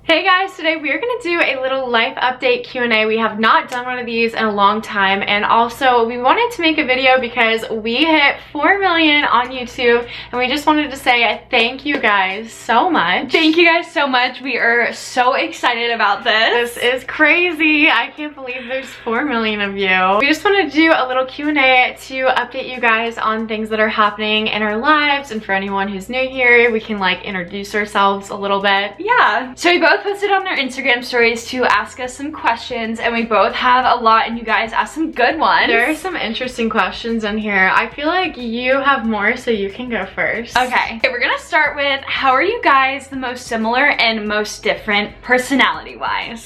Hey guys, today we are going to do a little life update Q&A. We have not done one of these in a long time, and also we wanted to make a video because we hit 4 million on YouTube, and we just wanted to say thank you guys so much. Thank you guys so much. We are so excited about this. This is crazy. I can't believe there's 4 million of you. We just wanted to do a little Q&A to update you guys on things that are happening in our lives, and for anyone who's new here, we can like introduce ourselves a little bit. Yeah. So we both posted on our Instagram stories to ask us some questions, and we both have a lot, and you guys asked some good ones. There are some interesting questions in here. I feel like you have more, so you can go first. Okay, we're gonna start with, how are you guys the most similar and most different personality-wise?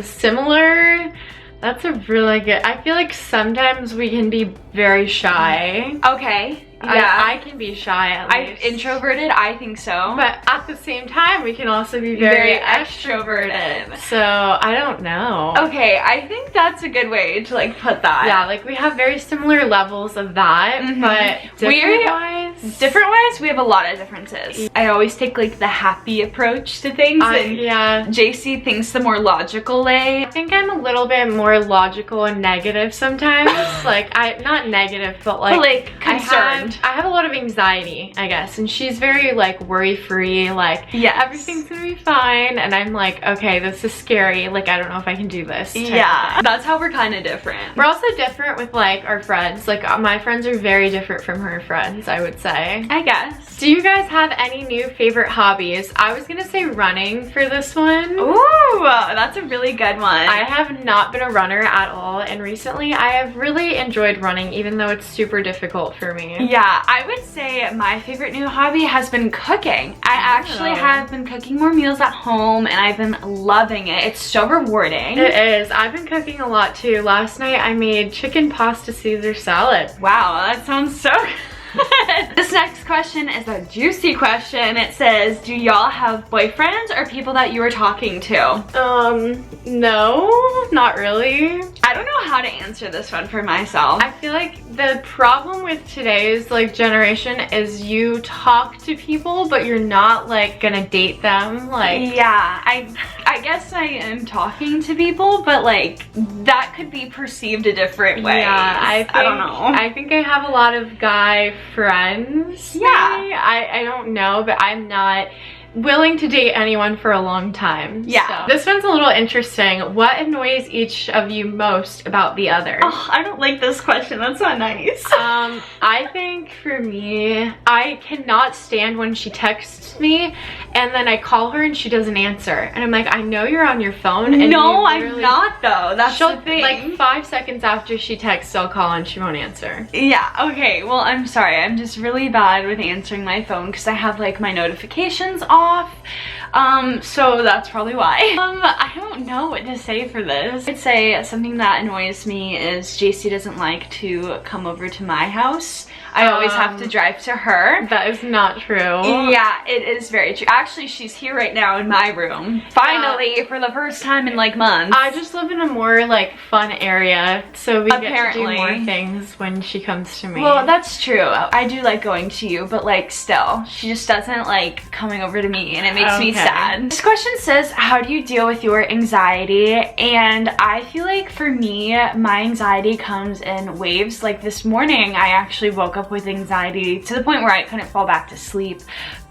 Similar? That's a really good, I feel like sometimes we can be very shy. Okay. Yeah, I can be shy at least. Introverted, I think so. But at the same time, we can also be very extroverted. So, I don't know. Okay, I think that's a good way to like put that. Yeah, like we have very similar levels of that, but different-wise, we have a lot of differences. I always take like the happy approach to things, and yeah. JC thinks the more logical way. I think I'm a little bit more logical and negative sometimes. Like, not negative, but like concerned. I have a lot of anxiety, I guess, and she's very like worry-free, like everything's gonna be fine, and I'm like, okay, this is scary, like I don't know if I can do this. Yeah, that's how we're kind of different. We're also different with like our friends. Like my friends are very different from her friends, I would say. I guess. Do you guys have any new favorite hobbies? I was gonna say running for this one. Ooh, that's a really good one. I have not been a runner at all, and recently I have really enjoyed running, even though it's super difficult for me. Yeah, I would say my favorite new hobby has been cooking. I actually have been cooking more meals at home, and I've been loving it. It's so rewarding. It is. I've been cooking a lot too. Last night I made chicken pasta Caesar salad. Wow, that sounds so good. This next question is a juicy question. It says, do y'all have boyfriends or people that you are talking to? No, not really. I don't know how to answer this one for myself. I feel like the problem with today's like generation is you talk to people, but you're not like gonna date them. Like, yeah, I guess I am talking to people, but like that could be perceived a different way. Yeah, I don't know. I think I have a lot of guy friends. Yeah. Maybe. I don't know, but I'm not willing to date anyone for a long time. Yeah. So. This one's a little interesting. What annoys each of you most about the other? Oh, I don't like this question. That's not nice. I think for me, I cannot stand when she texts me and then I call her and she doesn't answer. And I'm like, I know you're on your phone. And no, I'm not though. That's the thing. Like 5 seconds after she texts, I'll call and she won't answer. Yeah, okay. Well, I'm sorry. I'm just really bad with answering my phone because I have like my notifications off. So that's probably why. I don't know what to say for this. I'd say something that annoys me is JC doesn't like to come over to my house. I always have to drive to her. That is not true. Yeah, it is very true. Actually, she's here right now in my room. Finally, for the first time in like months. I just live in a more like fun area, so we get to do more things when she comes to me. Well, that's true. I do like going to you, but like still, she just doesn't like coming over to me, and it makes me sad. This question says, how do you deal with your anxiety? And I feel like for me, my anxiety comes in waves. Like this morning, I actually woke up with anxiety to the point where I couldn't fall back to sleep.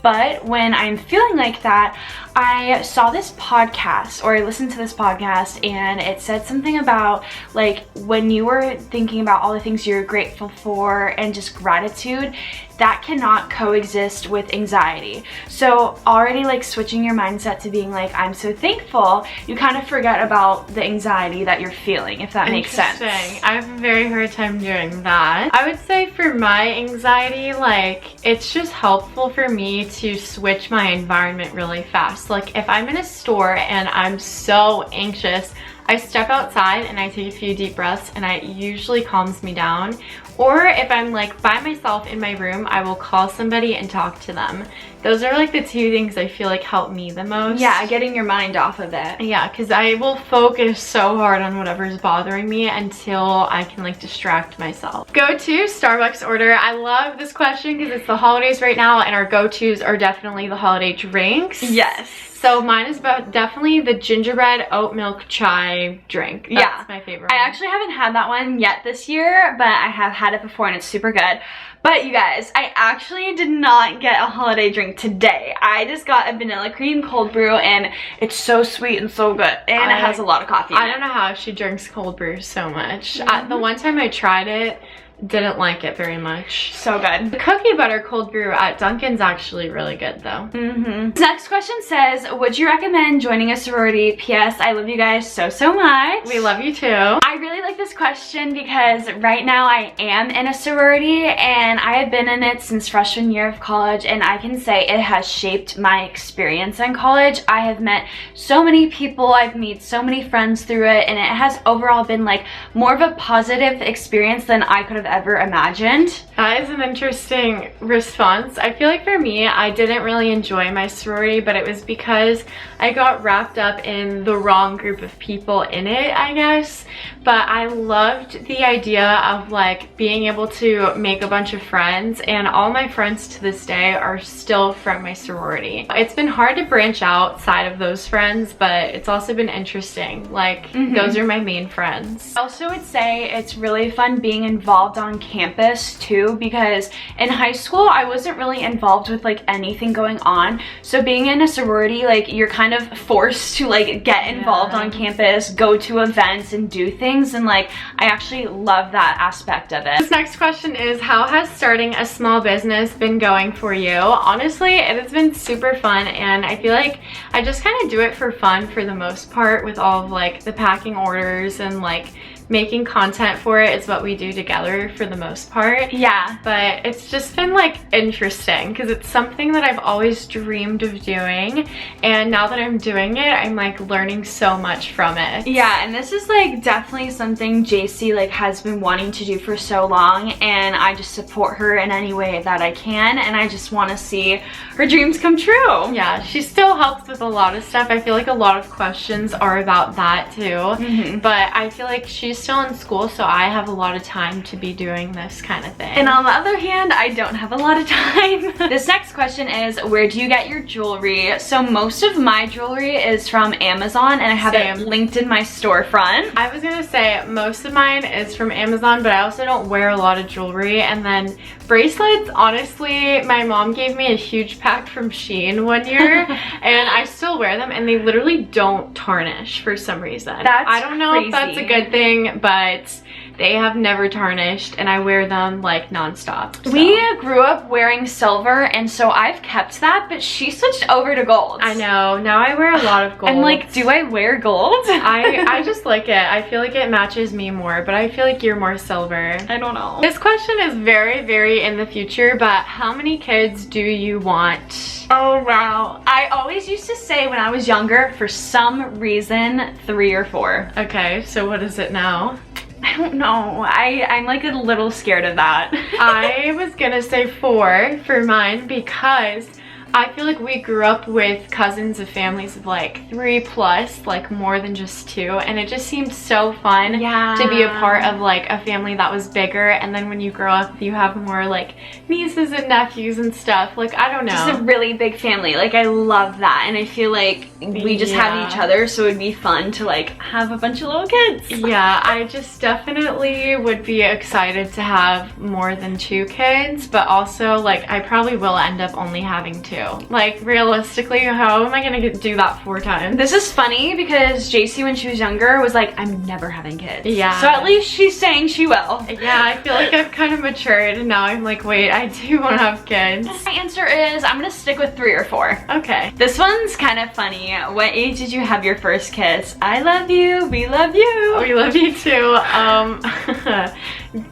But when I'm feeling like that, I saw this podcast, or I listened to this podcast, and it said something about like when you were thinking about all the things you're grateful for and just gratitude, that cannot coexist with anxiety. So already like switching your mindset to being like, I'm so thankful, you kind of forget about the anxiety that you're feeling, if that makes sense. I have a very hard time doing that. I would say for my anxiety, like it's just helpful for me to switch my environment really fast. Like if I'm in a store and I'm so anxious, I step outside and I take a few deep breaths, and it usually calms me down. Or if I'm like by myself in my room, I will call somebody and talk to them. Those are like the two things I feel like help me the most. Yeah, getting your mind off of it. Yeah, because I will focus so hard on whatever's bothering me until I can like distract myself. Go-to Starbucks order. I love this question because it's the holidays right now and our go-tos are definitely the holiday drinks. Yes. So mine is definitely the gingerbread oat milk chai drink. That's my favorite one. I actually haven't had that one yet this year, but I have had it before and it's super good. But you guys, I actually did not get a holiday drink today. I just got a vanilla cream cold brew and it's so sweet and so good. And it has a lot of coffee in it. I don't know how she drinks cold brew so much. The one time I tried it, didn't like it very much. So good. The cookie butter cold brew at Dunkin's actually really good though. Next question says, would you recommend joining a sorority? P.S. I love you guys so much. We love you too. I really like this question because right now I am in a sorority and I have been in it since freshman year of college, and I can say it has shaped my experience in college. I have met so many people, I've made so many friends through it, and it has overall been like more of a positive experience than I could have ever imagined. That is an interesting response. I feel like for me, I didn't really enjoy my sorority, but it was because I got wrapped up in the wrong group of people in it, I guess. But I loved the idea of like being able to make a bunch of friends, and all my friends to this day are still from my sorority. It's been hard to branch outside of those friends, but it's also been interesting. Like those are my main friends. I also would say it's really fun being involved on campus too, because in high school I wasn't really involved with like anything going on. So being in a sorority, like you're kind of forced to like get involved on campus, go to events and do things, and like I actually love that aspect of it. This next question is, how has starting a small business been going for you? Honestly, it has been super fun, and I feel like I just kind of do it for fun for the most part, with all of like the packing orders and like making content for it is what we do together for the most part. Yeah. But it's just been like interesting because it's something that I've always dreamed of doing, and now that I'm doing it, I'm like learning so much from it. Yeah, and this is like definitely something Jacy like has been wanting to do for so long, and I just support her in any way that I can, and I just want to see her dreams come true. Yeah, she still helps with a lot of stuff. I feel like a lot of questions are about that too. But I feel like she's still in school, so I have a lot of time to be doing this kind of thing. And on the other hand, I don't have a lot of time. This next question is, where do you get your jewelry? So most of my jewelry is from Amazon, and I have it linked in my storefront. I was gonna say most of mine is from Amazon, but I also don't wear a lot of jewelry. And then bracelets, honestly, my mom gave me a huge pack from Shein one year and I still wear them, and they literally don't tarnish for some reason. I don't know if that's a good thing, but they have never tarnished, and I wear them like nonstop. So. We grew up wearing silver, and so I've kept that, but she switched over to gold. I know, now I wear a lot of gold. I'm like, do I wear gold? I just like it. I feel like it matches me more, but I feel like you're more silver. I don't know. This question is very in the future, but how many kids do you want? Oh wow. I always used to say when I was younger, for some reason, 3 or 4. Okay, so what is it now? I don't know. I'm like a little scared of that. I was gonna say 4 for mine because I feel like we grew up with cousins of families of like 3+, like more than just 2, and it just seemed so fun to be a part of like a family that was bigger. And then when you grow up, you have more like nieces and nephews and stuff. Like, I don't know. Just a really big family. Like, I love that, and I feel like we just have each other, so it'd be fun to like have a bunch of little kids. Yeah, I just definitely would be excited to have more than 2 kids, but also like I probably will end up only having 2. Like, realistically, how am I gonna do that 4 times? This is funny because Jacy, when she was younger, was like, I'm never having kids. Yeah. So at least she's saying she will. Yeah, I feel like I've kind of matured, and now I'm like, wait, I do want to have kids. My answer is I'm gonna stick with 3 or 4. Okay. This one's kind of funny. What age did you have your first kiss? I love you. We love you. We love you too.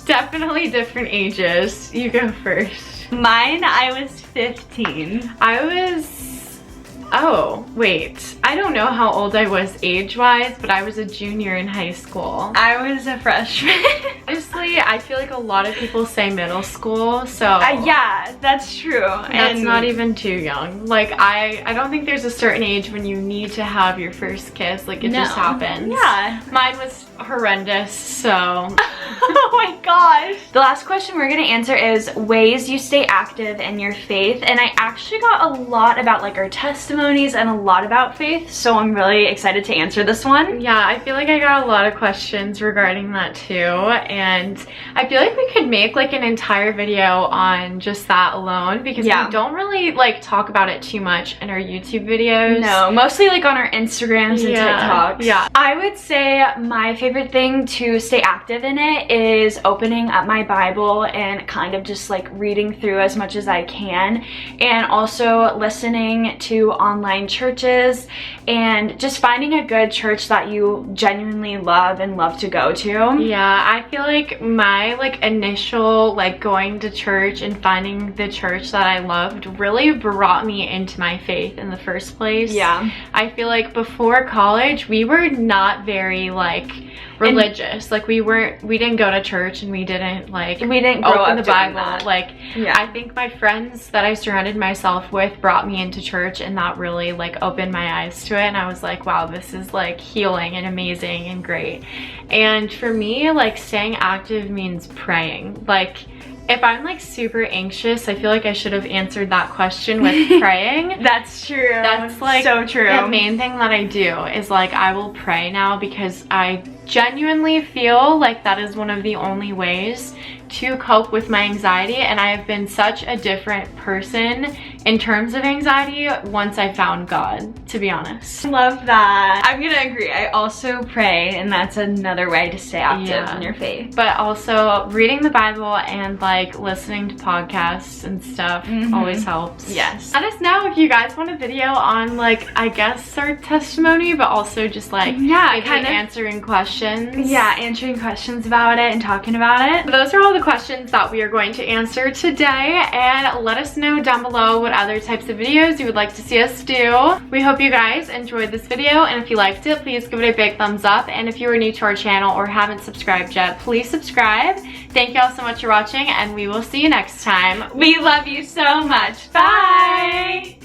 Definitely different ages. You go first. Mine, I was 15. I was, oh, wait. I I don't know how old I was age-wise, but I was a junior in high school. I was a freshman. Honestly, I feel like a lot of people say middle school, so yeah, that's true. That's not even too young. Like, I don't think there's a certain age when you need to have your first kiss. Like, it just happens. Yeah. Mine was horrendous, so. Oh my gosh. The last question we're gonna answer is ways you stay active in your faith. And I actually got a lot about like our testimonies and a lot about faith, so I'm really excited to answer this one. Yeah, I feel like I got a lot of questions regarding that too, and I feel like we could make like an entire video on just that alone, because we don't really like talk about it too much in our YouTube videos. No, mostly like on our Instagrams and TikToks. Yeah. I would say my favorite thing to stay active in it is opening up my Bible and kind of just like reading through as much as I can, and also listening to online churches and just finding a good church that you genuinely love and love to go to. Yeah, I feel like my like initial like going to church and finding the church that I loved really brought me into my faith in the first place. Yeah. I feel like before college we were not very like religious. Like we didn't go to church, and we didn't open the Bible. That. Like I think my friends that I surrounded myself with brought me into church, and that really like opened my eyes to it, and I was like, wow, this is like healing and amazing and great. And for me, like staying active means praying. Like if I'm like super anxious, I feel like I should have answered that question with praying. That's true. That's like so true. The main thing that I do is like I will pray now, because I genuinely feel like that is one of the only ways to cope with my anxiety, and I have been such a different person in terms of anxiety once I found God, to be honest. Love that. I'm gonna agree. I also pray, and that's another way to stay active in your faith. But also reading the Bible and like listening to podcasts and stuff always helps. Yes. Let us know if you guys want a video on like, I guess our testimony, but also just like kind of answering questions. Yeah, answering questions about it and talking about it. But those are all the questions that we are going to answer today, and let us know down below what other types of videos you would like to see us do. We hope you guys enjoyed this video, and if you liked it, please give it a big thumbs up, and if you are new to our channel or haven't subscribed yet, please subscribe. Thank you all so much for watching, and we will see you next time. We love you so much. Bye!